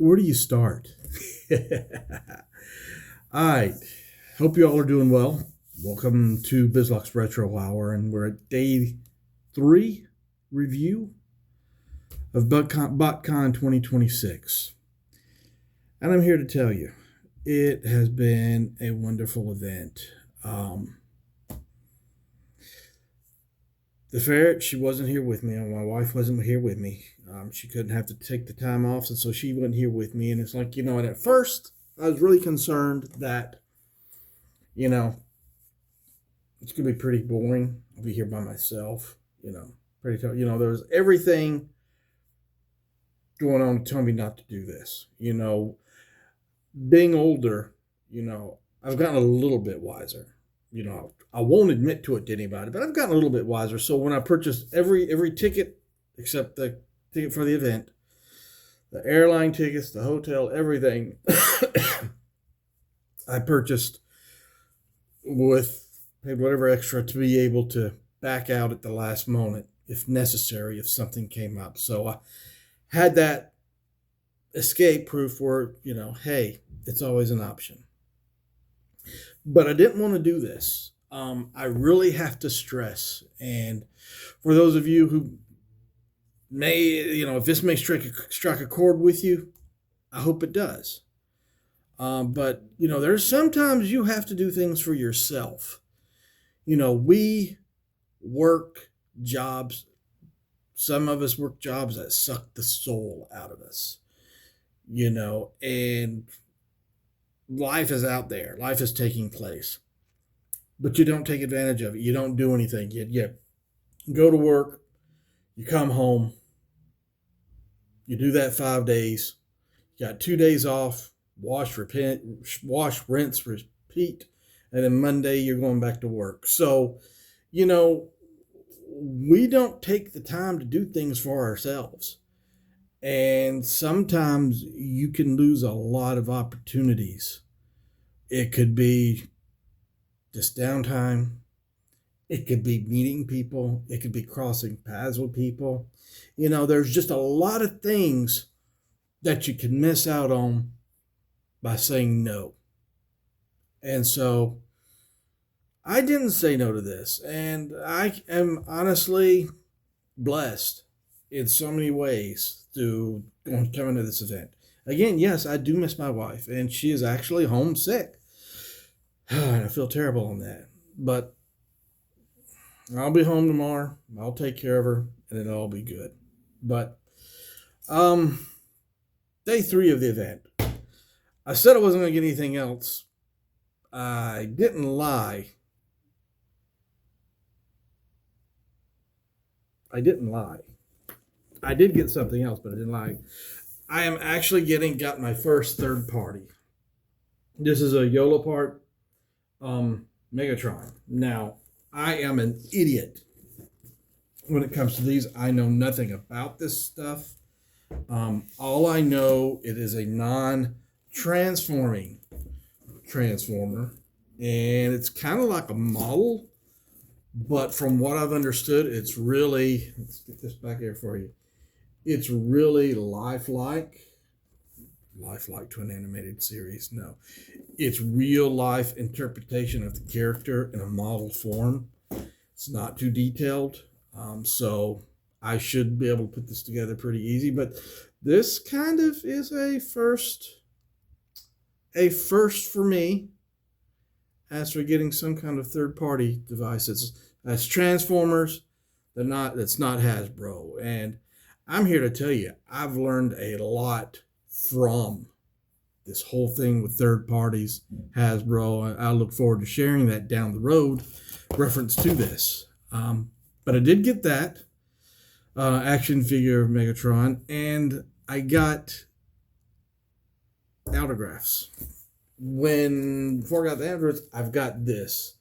Where do you start? All right. Hope you all are doing well. Welcome to BizLock's Retro Hour, and we're at day 3 review of BotCon 2026. And I'm here to tell you, it has been a wonderful event. The ferret, she wasn't here with me. My wife wasn't here with me. She couldn't have to take the time off, and so she wasn't here with me. And it's like, and at first, I was really concerned that, it's going to be pretty boring. I'll be here by myself, pretty tough. There's everything going on to tell me not to do this. Being older, I've gotten a little bit wiser. I won't admit to it to anybody, but I've gotten a little bit wiser. So when I purchased every ticket except the ticket for the event, the airline tickets, the hotel, everything, I purchased paid whatever extra to be able to back out at the last moment if necessary, if something came up. So I had that escape proof where, hey, it's always an option. But I didn't want to do this. I really have to stress, and for those of you who may, if this may strike a chord with you, I hope it does. But, there's sometimes you have to do things for yourself. We work jobs. Some of us work jobs that suck the soul out of us, and life is out there. Life is taking place. But you don't take advantage of it. You don't do anything. You go to work. You come home. You do that 5 days. You got 2 days off. Wash, rinse, repeat. And then Monday, you're going back to work. So, we don't take the time to do things for ourselves. And sometimes you can lose a lot of opportunities. It could be just downtime. It could be meeting people. It could be crossing paths with people. There's just a lot of things that you can miss out on by saying no. And so I didn't say no to this. And I am honestly blessed in so many ways to come into this event. Again, yes, I do miss my wife, and she is actually homesick. And I feel terrible on that. But I'll be home tomorrow. I'll take care of her, and it'll all be good. But day 3 of the event. I said I wasn't going to get anything else. I didn't lie. I did get something else, but I didn't lie. I am actually got my first third party. This is a YOLO part. Megatron. Now, I am an idiot when it comes to these. I know nothing about this stuff. All I know, it is a non-transforming transformer, and it's kind of like a model, but from what I've understood, it's really, let's get this back here for you. It's really lifelike to an animated series. No, it's real life interpretation of the character in a model form. It's not too detailed, so I should be able to put this together pretty easy. But this kind of is a first for me as for getting some kind of third party devices. That's Transformers. That's not Hasbro, and I'm here to tell you, I've learned a lot from this whole thing with third parties, Hasbro. I look forward to sharing that down the road, reference to this. But I did get that action figure of Megatron, and I got autographs. Before I got the autographs, I've got this.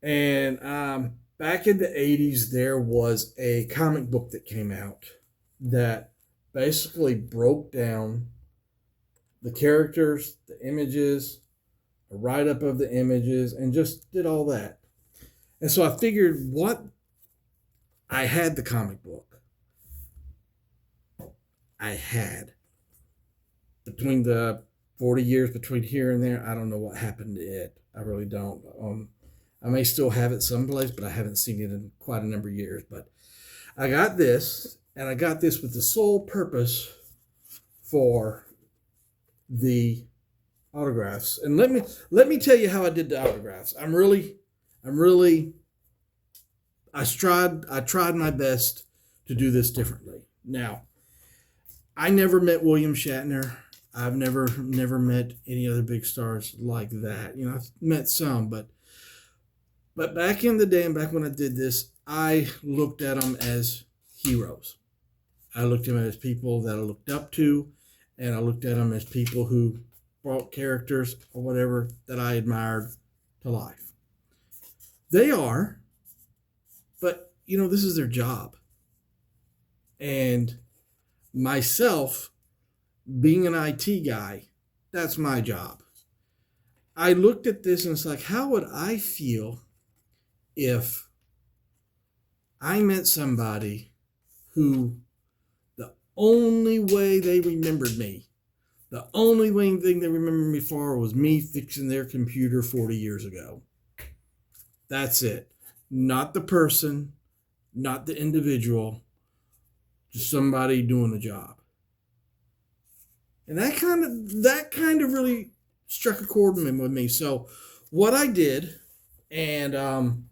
And back in the 80s, there was a comic book that came out that basically broke down the characters, the images, a write-up of the images, and just did all that. And so I figured I had the comic book. I had. between the 40 years between here and there, I don't know what happened to it. I really don't. I may still have it someplace, but I haven't seen it in quite a number of years. But I got this, and I got this with the sole purpose for the autographs. And let me tell you how I did the autographs. I tried my best to do this differently. Now, I never met William Shatner. I've never met any other big stars like that. I've met some, but back in the day and back when I did this, I looked at them as heroes. I looked at them as people that I looked up to, and I looked at them as people who brought characters or whatever that I admired to life. They are, but this is their job. And myself, being an IT guy, that's my job. I looked at this and it's like, how would I feel if I met somebody who the only way they remembered me, the only thing they remembered me for was me fixing their computer 40 years ago. That's it. Not the person, not the individual, just somebody doing the job. And that kind of really struck a chord with me. So what I did, and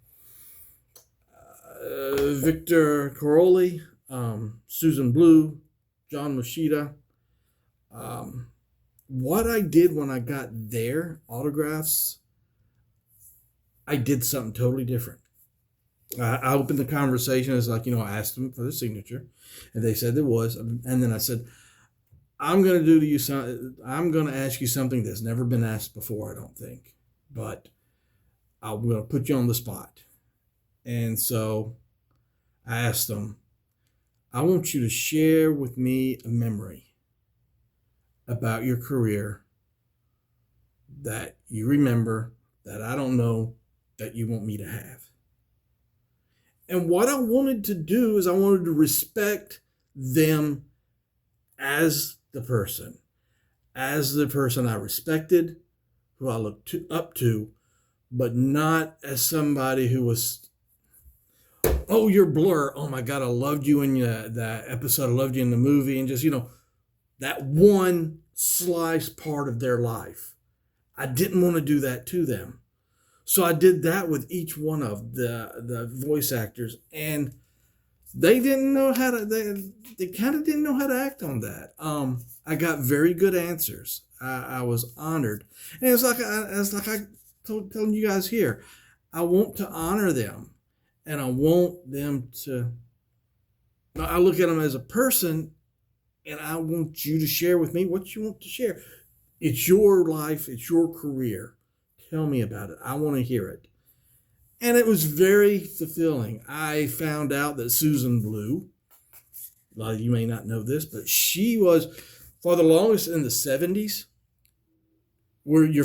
Victor Caroli, Susan Blue, John Machida, what I did when I got their autographs, I did something totally different. I opened the conversation as I asked them for the signature, and they said there was, and then I said, I'm going to ask you something that's never been asked before, I don't think, but I'm going to put you on the spot. And so I asked them, I want you to share with me a memory about your career that you remember that I don't know that you want me to have. And what I wanted to do is I wanted to respect them as the person I respected, who I looked up to, but not as somebody who was, oh, you're Blur. Oh my God, I loved you in that episode. I loved you in the movie. And just, that one slice part of their life. I didn't want to do that to them. So I did that with each one of the voice actors, and they didn't know how to, they kind of didn't know how to act on that. I got very good answers. I was honored. And it's like I telling you guys here, I want to honor them, and I want them to, I look at them as a person, and I want you to share with me what you want to share. It's your life. It's your career. Tell me about it. I want to hear it. And it was very fulfilling. I found out that Susan Blue, a lot of you may not know this, but she was, for the longest in the 70s, where you're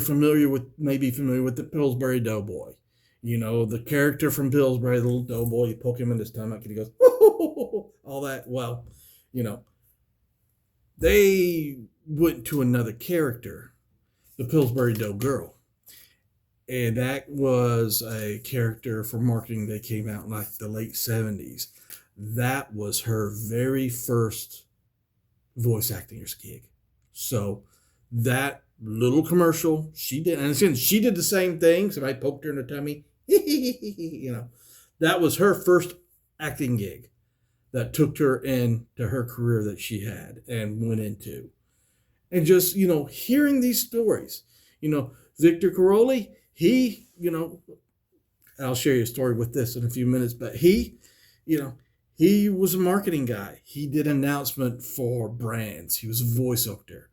maybe familiar with the Pillsbury Doughboy. The character from Pillsbury, the little doughboy, you poke him in his stomach and he goes, all that. Well, they went to another character, the Pillsbury Dough Girl. And that was a character for marketing that came out in like the late 70s. That was her very first voice acting gig. So that little commercial she did, and again, she did the same thing. Somebody poked her in the tummy. That was her first acting gig that took her into her career that she had and went into. And just, hearing these stories, Victor Caroli, he, I'll share you a story with this in a few minutes, but he was a marketing guy. He did announcement for brands. He was a voice actor.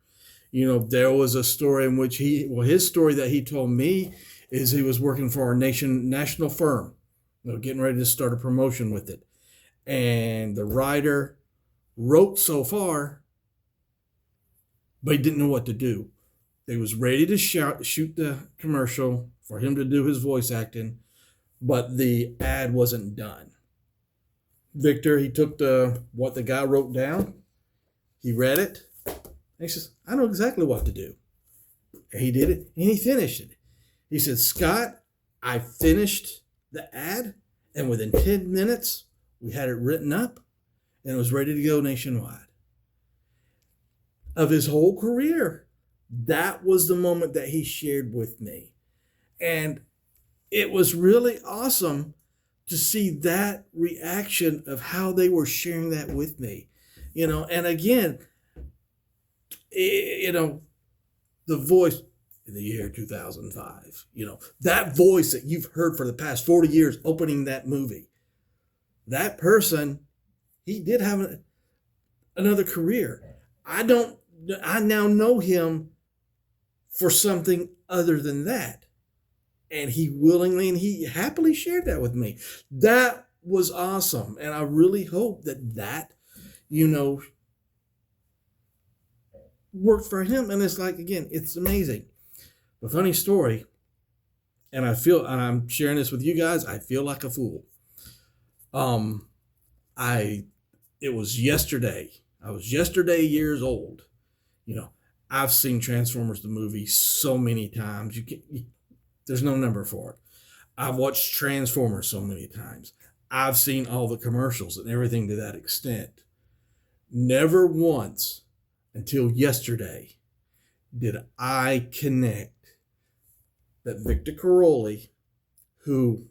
There was a story in which his story that he told me is he was working for our national firm, getting ready to start a promotion with it. And the writer wrote so far, but he didn't know what to do. They was ready to shoot the commercial for him to do his voice acting, but the ad wasn't done. Victor, he took what the guy wrote down, he read it, And he says, I know exactly what to do. And he did it, and he finished it. He said, Scott, I finished the ad, and within 10 minutes, we had it written up, and it was ready to go nationwide. Of his whole career, that was the moment that he shared with me. And it was really awesome to see that reaction of how they were sharing that with me. And again, the voice in the year 2005, that voice that you've heard for the past 40 years opening that movie, that person, he did have another career. I now know him for something other than that. And he willingly and he happily shared that with me. That was awesome. And I really hope that worked for him. And it's like, again, it's amazing. The funny story, and I'm sharing this with you guys, I feel like a fool. It was yesterday. I was yesterday years old. I've seen Transformers the movie so many times. There's no number for it. I've watched Transformers so many times. I've seen all the commercials and everything to that extent. Never once until yesterday did I connect that Victor Caroli, who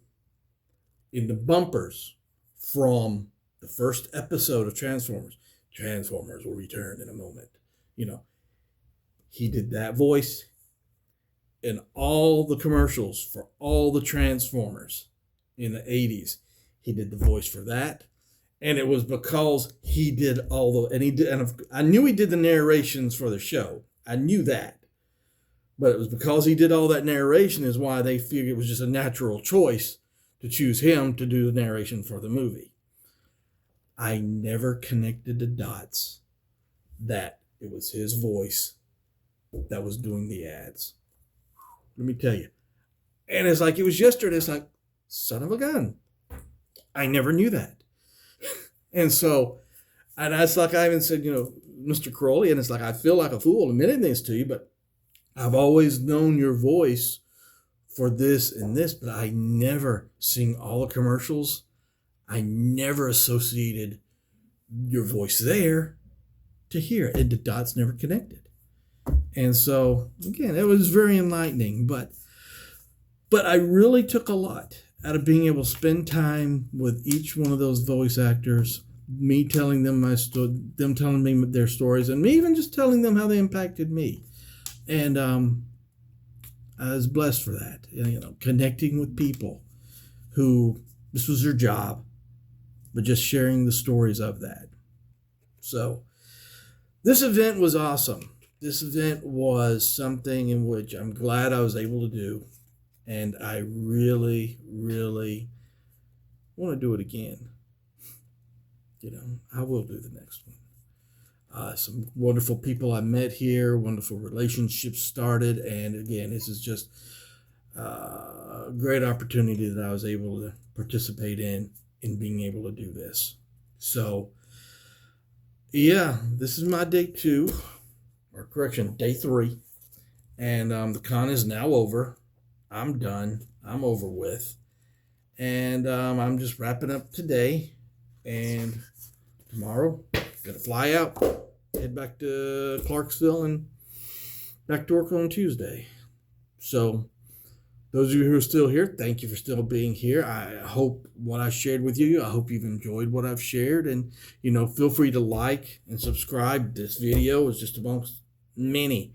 in the bumpers from the first episode of Transformers will return in a moment. He did that voice in all the commercials for all the Transformers in the 80s. He did the voice for that. And it was because he did and I knew he did the narrations for the show. I knew that. But it was because he did all that narration is why they figured it was just a natural choice to choose him to do the narration for the movie. I never connected the dots that it was his voice that was doing the ads. Let me tell you. And it's like, it was yesterday. It's like, son of a gun. I never knew that. And that's like I even said, Mr. Crowley, and it's like, I feel like a fool admitting this to you, but I've always known your voice for this and this, but I never seen all the commercials. I never associated your voice there to here, and the dots never connected. And so, again, it was very enlightening, but I really took a lot out of being able to spend time with each one of those voice actors, me telling them them telling me their stories, and me even just telling them how they impacted me. And I was blessed for that, connecting with people who this was their job, but just sharing the stories of that. So this event was awesome. This event was something in which I'm glad I was able to do. And I really, really want to do it again. I will do the next one. Some wonderful people I met here, wonderful relationships started. And again, this is just a great opportunity that I was able to participate in being able to do this. So, yeah, this is my day 2. Day 3, and the con is now over. I'm done. I'm over with, and I'm just wrapping up today, and tomorrow gonna fly out, head back to Clarksville, and back to work on Tuesday. So those of you who are still here, thank you for still being here. I hope what I shared with you, I hope you've enjoyed what I've shared, and feel free to like and subscribe. This video is just amongst many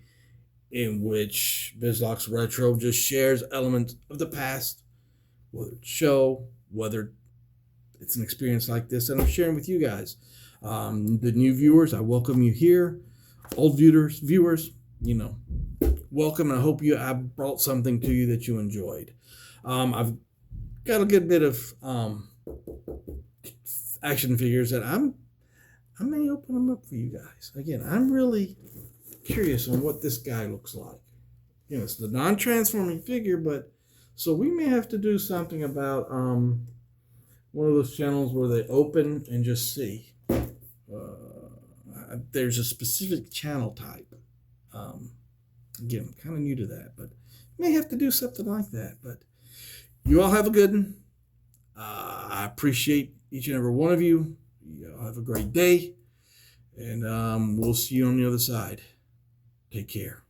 in which BizLox Retro just shares elements of the past, whether it's show, whether it's an experience like this that I'm sharing with you guys. The new viewers, I welcome you here. Old viewers, welcome, and I hope I brought something to you that you enjoyed. I've got a good bit of action figures that I may open them up for you guys. Again, I'm really curious on what this guy looks like. It's the non-transforming figure, but so we may have to do something about one of those channels where they open and just see. There's a specific channel type. Again, I'm kind of new to that, but may have to do something like that. But you all have a good one. I appreciate each and every one of you. You all have a great day, and we'll see you on the other side. Take care.